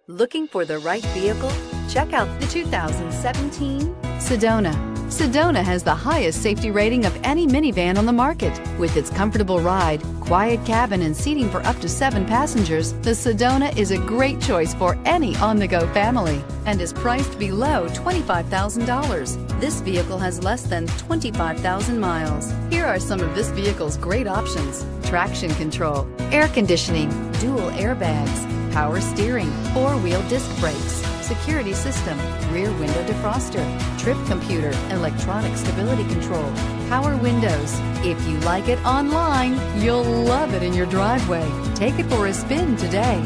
Looking for the right vehicle? Check out the 2017 Sedona. Sedona has the highest safety rating of any minivan on the market. With its comfortable ride, quiet cabin, and seating for up to 7 passengers, the Sedona is a great choice for any on-the-go family and is priced below $25,000. This vehicle has less than 25,000 miles. Here are some of this vehicle's great options: traction control, air conditioning, dual airbags, power steering, 4-wheel disc brakes, security system, rear window defroster, trip computer, electronic stability control, power windows. If you like it online, you'll love it in your driveway. Take it for a spin today.